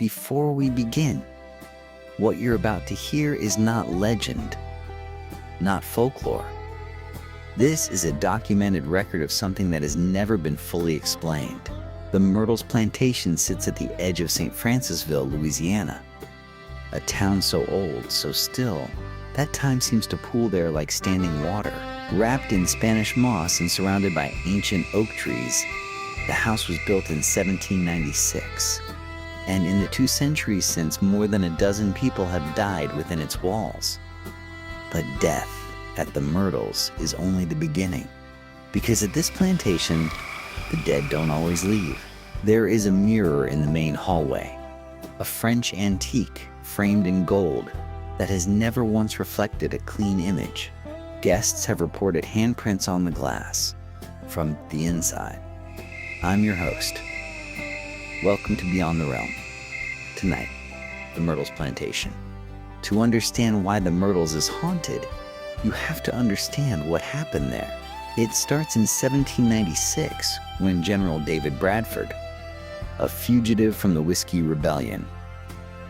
before we begin, what you're about to hear is not legend, not folklore. This is a documented record of something that has never been fully explained. The Myrtles Plantation sits at the edge of St. Francisville, Louisiana. A town so old, so still, that time seems to pool there like standing water. Wrapped in Spanish moss and surrounded by ancient oak trees, the house was built in 1796. And in the 2 centuries since, more than a dozen people have died within its walls. But death at the Myrtles is only the beginning. Because at this plantation, the dead don't always leave. There is a mirror in the main hallway, a French antique framed in gold that has never once reflected a clean image. Guests have reported handprints on the glass from the inside. I'm your host. Welcome to Beyond the Realm. Tonight, the Myrtles Plantation. To understand why the Myrtles is haunted, you have to understand what happened there. It starts in 1796 when General David Bradford, a fugitive from the Whiskey Rebellion,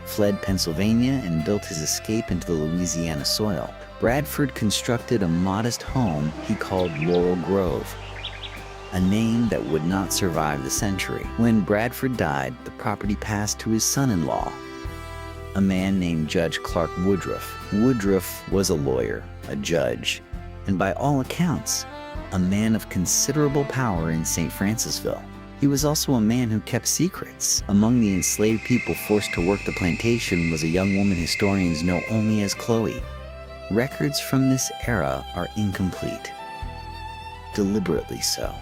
fled Pennsylvania and built his escape into the Louisiana soil. Bradford constructed a modest home he called Laurel Grove, a name that would not survive the century. When Bradford died, the property passed to his son-in-law, a man named Judge Clark Woodruff. Woodruff was a lawyer, a judge, and by all accounts, a man of considerable power in St. Francisville. He was also a man who kept secrets. Among the enslaved people forced to work the plantation was a young woman historians know only as Chloe. Records from this era are incomplete, deliberately so.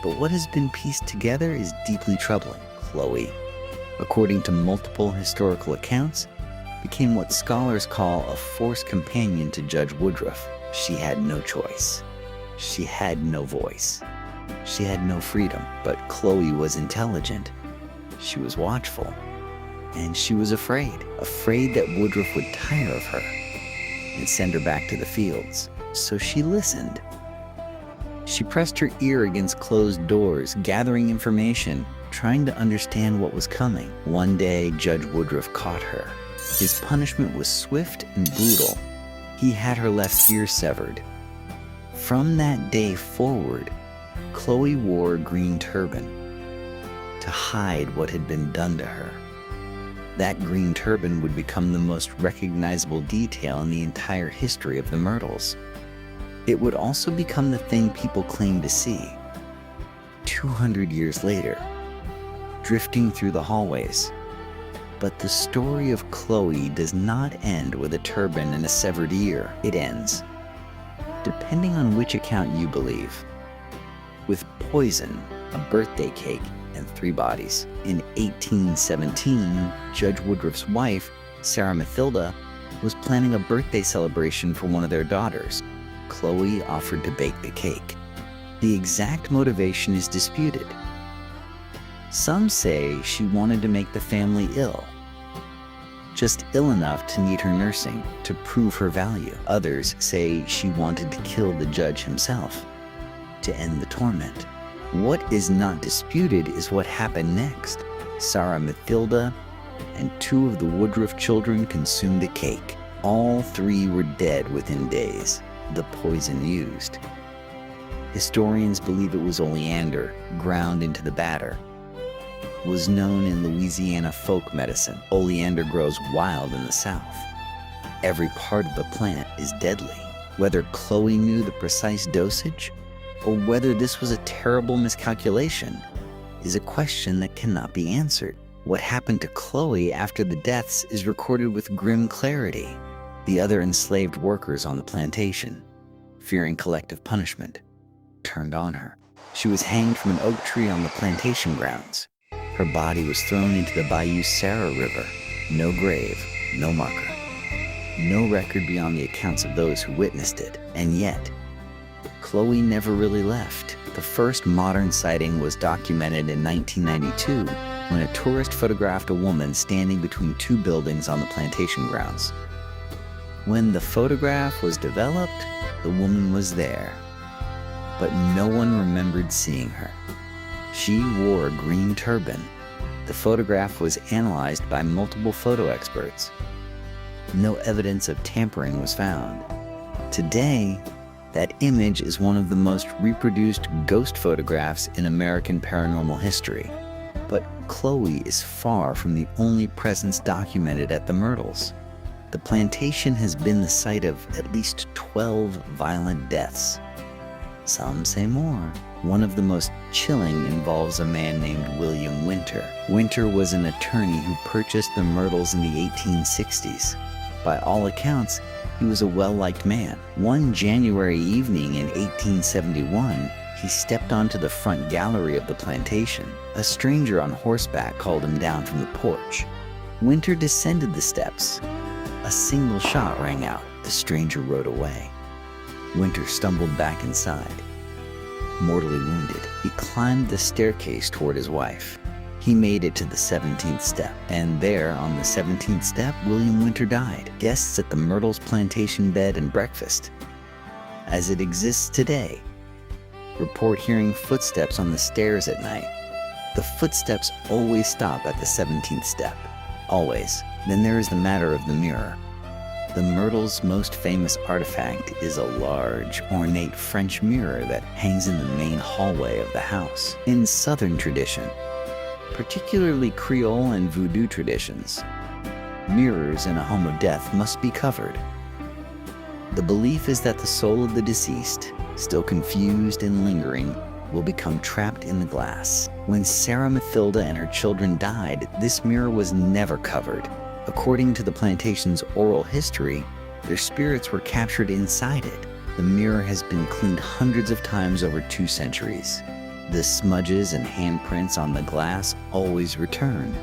But what has been pieced together is deeply troubling. Chloe, according to multiple historical accounts, became what scholars call a forced companion to Judge Woodruff. She had no choice. She had no voice. She had no freedom. But Chloe was intelligent. She was watchful. And she was afraid that Woodruff would tire of her and send her back to the fields. So she listened. She pressed her ear against closed doors, gathering information, trying to understand what was coming. One day, Judge Woodruff caught her. His punishment was swift and brutal. He had her left ear severed. From that day forward, Chloe wore a green turban to hide what had been done to her. That green turban would become the most recognizable detail in the entire history of the Myrtles. It would also become the thing people claim to see 200 years later, drifting through the hallways. But the story of Chloe does not end with a turban and a severed ear. It ends, depending on which account you believe, with poison, a birthday cake, and 3 bodies. In 1817, Judge Woodruff's wife, Sarah Mathilda, was planning a birthday celebration for one of their daughters. Chloe offered to bake the cake. The exact motivation is disputed. Some say she wanted to make the family ill, just ill enough to need her nursing to prove her value. Others say she wanted to kill the judge himself to end the torment. What is not disputed is what happened next. Sarah Mathilda and 2 of the Woodruff children consumed the cake. All 3 were dead within days. The poison used, historians believe it was oleander ground into the batter, was known in Louisiana folk medicine. Oleander grows wild in the South. Every part of the plant is deadly. Whether Chloe knew the precise dosage or whether this was a terrible miscalculation is a question that cannot be answered. What happened to Chloe after the deaths is recorded with grim clarity. The other enslaved workers on the plantation, fearing collective punishment, turned on her. She was hanged from an oak tree on the plantation grounds. Her body was thrown into the Bayou Sarah River. No grave, no marker. No record beyond the accounts of those who witnessed it. And yet, Chloe never really left. The first modern sighting was documented in 1992 when a tourist photographed a woman standing between 2 buildings on the plantation grounds. When the photograph was developed, the woman was there, but no one remembered seeing her. She wore a green turban The photograph was analyzed by multiple photo experts. No evidence of tampering was found. Today, that image is one of the most reproduced ghost photographs in American paranormal history. But Chloe is far from the only presence documented at the Myrtles. The plantation has been the site of at least 12 violent deaths. Some say more. One of the most chilling involves a man named William Winter. Winter was an attorney who purchased the Myrtles in the 1860s. By all accounts, he was a well-liked man. One January evening in 1871, he stepped onto the front gallery of the plantation. A stranger on horseback called him down from the porch. Winter descended the steps. A single shot rang out. The stranger rode away. Winter stumbled back inside. Mortally wounded, he climbed the staircase toward his wife. He made it to the 17th step, and there, on the 17th step, William Winter died. Guests at the Myrtles Plantation bed and breakfast, as it exists today, report hearing footsteps on the stairs at night. The footsteps always stop at the 17th step. Always. Then there is the matter of the mirror. The Myrtles' most famous artifact is a large, ornate French mirror that hangs in the main hallway of the house. In Southern tradition, particularly Creole and Voodoo traditions, mirrors in a home of death must be covered. The belief is that the soul of the deceased, still confused and lingering, will become trapped in the glass. When Sarah Mathilda and her children died, this mirror was never covered. According to the plantation's oral history, their spirits were captured inside it. The mirror has been cleaned hundreds of times over 2 centuries. The smudges and handprints on the glass always return.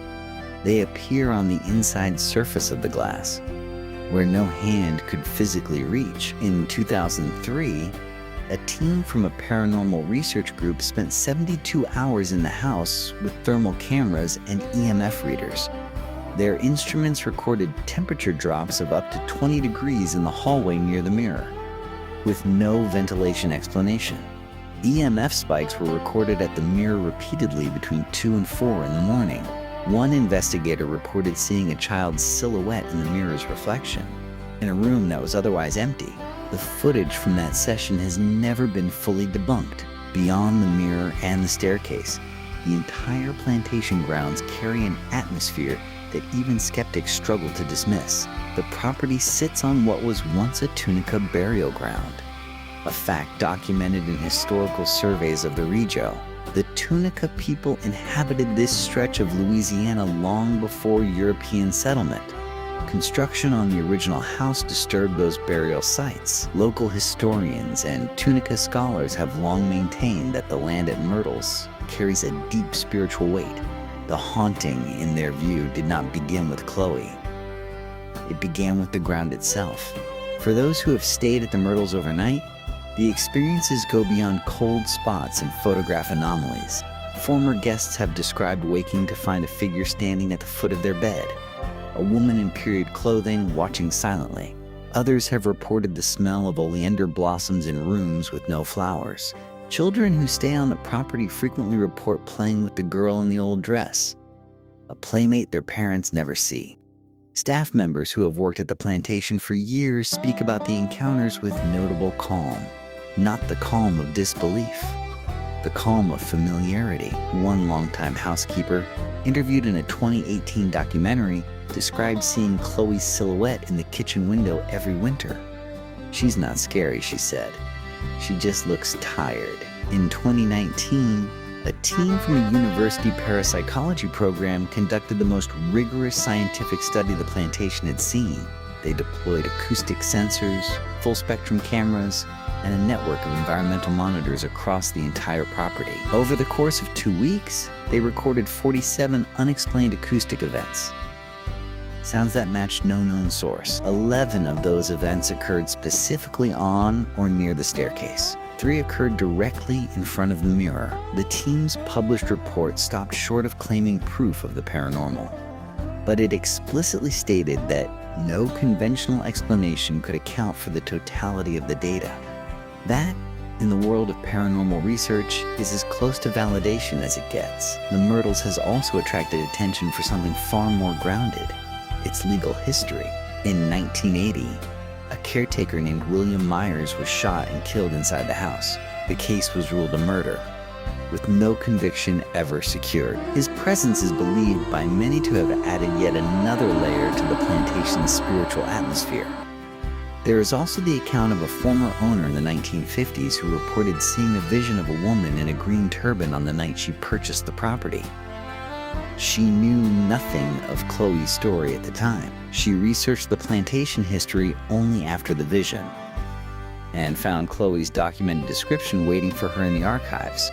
They appear on the inside surface of the glass, where no hand could physically reach. In 2003, a team from a paranormal research group spent 72 hours in the house with thermal cameras and EMF readers. Their instruments recorded temperature drops of up to 20 degrees in the hallway near the mirror, with no ventilation explanation. EMF spikes were recorded at the mirror repeatedly between 2 and 4 in the morning. One investigator reported seeing a child's silhouette in the mirror's reflection, in a room that was otherwise empty. The footage from that session has never been fully debunked. Beyond the mirror and the staircase, the entire plantation grounds carry an atmosphere that even skeptics struggle to dismiss. The property sits on what was once a Tunica burial ground, a fact documented in historical surveys of the Regio. The Tunica people inhabited this stretch of Louisiana long before European settlement. Construction on the original house disturbed those burial sites. Local historians and Tunica scholars have long maintained that the land at Myrtles carries a deep spiritual weight. The haunting, in their view, did not begin with Chloe. It began with the ground itself. For those who have stayed at the Myrtles overnight, the experiences go beyond cold spots and photograph anomalies. Former guests have described waking to find a figure standing at the foot of their bed, a woman in period clothing watching silently. Others have reported the smell of oleander blossoms in rooms with no flowers. Children who stay on the property frequently report playing with the girl in the old dress, a playmate their parents never see. Staff members who have worked at the plantation for years speak about the encounters with notable calm. Not the calm of disbelief, the calm of familiarity. One longtime housekeeper, interviewed in a 2018 documentary, described seeing Chloe's silhouette in the kitchen window every winter. "She's not scary," she said. "She just looks tired." In 2019, a team from a university parapsychology program conducted the most rigorous scientific study the plantation had seen. They deployed acoustic sensors, full-spectrum cameras, and a network of environmental monitors across the entire property. Over the course of 2 weeks, they recorded 47 unexplained acoustic events. Sounds that matched no known source. 11 of those events occurred specifically on or near the staircase. 3 occurred directly in front of the mirror. The team's published report stopped short of claiming proof of the paranormal, but it explicitly stated that no conventional explanation could account for the totality of the data. That in the world of paranormal research is as close to validation as it gets. The Myrtles has also attracted attention for something far more grounded: its legal history. In 1980, a caretaker named William Myers was shot and killed inside the house. The case was ruled a murder, with no conviction ever secured. His presence is believed by many to have added yet another layer to the plantation's spiritual atmosphere. There is also the account of a former owner in the 1950s who reported seeing a vision of a woman in a green turban on the night she purchased the property. She knew nothing of Chloe's story at the time. She researched the plantation history only after the vision, and found Chloe's documented description waiting for her in the archives.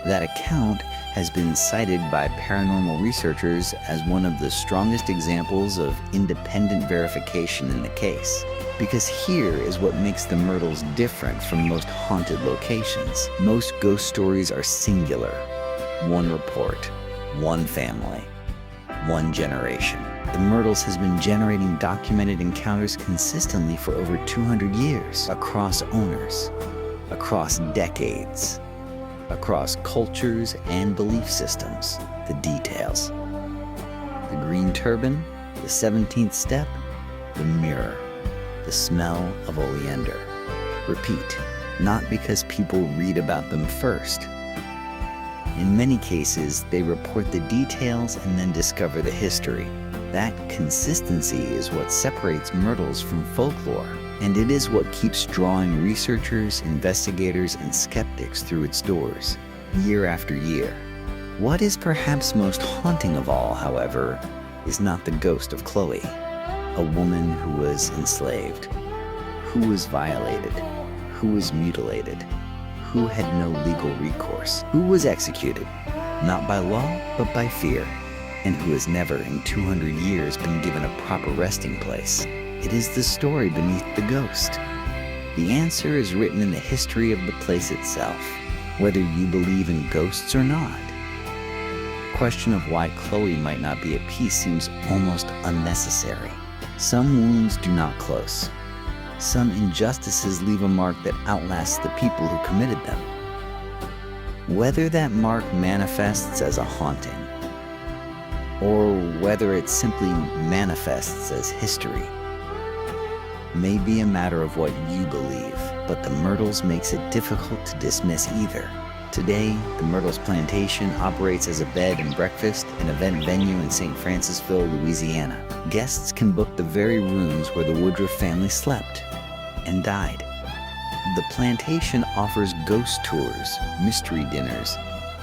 That account has been cited by paranormal researchers as one of the strongest examples of independent verification in the case. Because here is what makes the Myrtles different from most haunted locations. Most ghost stories are singular. One report, one family, one generation. The Myrtles has been generating documented encounters consistently for over 200 years, across owners, across decades, across cultures and belief systems. The details: the green turban, the 17th step, the mirror, the smell of oleander. Repeat, not because people read about them first. In many cases, they report the details and then discover the history. That consistency is what separates Myrtles from folklore, and it is what keeps drawing researchers, investigators, and skeptics through its doors, year after year. What is perhaps most haunting of all, however, is not the ghost of Chloe, a woman who was enslaved, who was violated, who was mutilated, who had no legal recourse, who was executed, not by law, but by fear, and who has never in 200 years been given a proper resting place. It is the story beneath the ghost. The answer is written in the history of the place itself, whether you believe in ghosts or not. The question of why Chloe might not be at peace seems almost unnecessary. Some wounds do not close. Some injustices leave a mark that outlasts the people who committed them. Whether that mark manifests as a haunting, or whether it simply manifests as history, may be a matter of what you believe, but the Myrtles makes it difficult to dismiss either. Today, the Myrtles Plantation operates as a bed and breakfast and event venue in St. Francisville, Louisiana. Guests can book the very rooms where the Woodruff family slept and died. The plantation offers ghost tours, mystery dinners,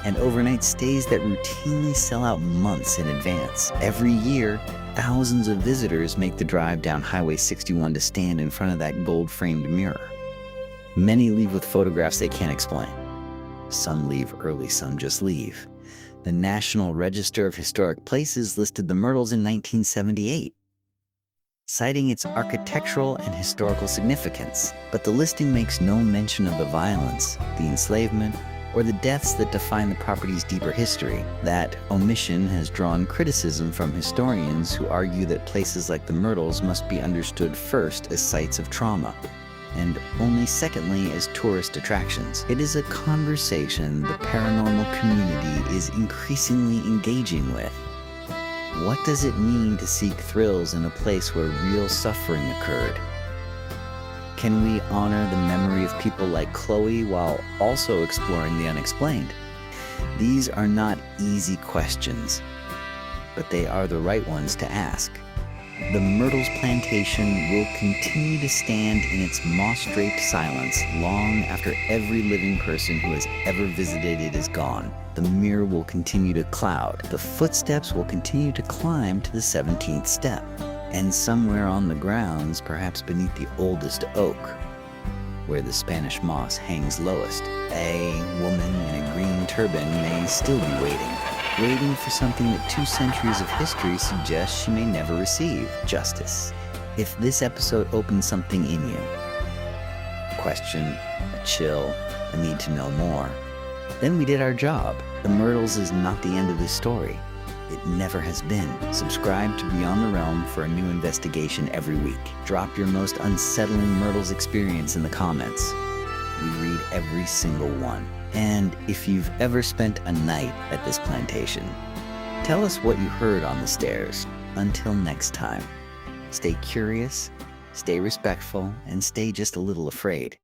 and overnight stays that routinely sell out months in advance. Every year, thousands of visitors make the drive down Highway 61 to stand in front of that gold-framed mirror. Many leave with photographs they can't explain. Some leave early, some just leave. The National Register of Historic Places listed the Myrtles in 1978, citing its architectural and historical significance. But the listing makes no mention of the violence, the enslavement, or the deaths that define the property's deeper history. That omission has drawn criticism from historians who argue that places like the Myrtles must be understood first as sites of trauma, and only secondly as tourist attractions. It is a conversation the paranormal community is increasingly engaging with. What does it mean to seek thrills in a place where real suffering occurred? Can we honor the memory of people like Chloe while also exploring the unexplained? These are not easy questions, but they are the right ones to ask. The Myrtles Plantation will continue to stand in its moss-draped silence long after every living person who has ever visited it is gone. The mirror will continue to cloud. The footsteps will continue to climb to the 17th step. And somewhere on the grounds, perhaps beneath the oldest oak, where the Spanish moss hangs lowest, a woman in a green turban may still be waiting for something that 2 centuries of history suggest she may never receive: justice. If this episode opened something in you, a question, a chill, a need to know more, then we did our job. The Myrtles is not the end of this story. It never has been. Subscribe to Beyond the Realm for a new investigation every week. Drop your most unsettling Myrtles experience in the comments. we read every single one. And if you've ever spent a night at this plantation, tell us what you heard on the stairs. Until next time, stay curious, stay respectful, and stay just a little afraid.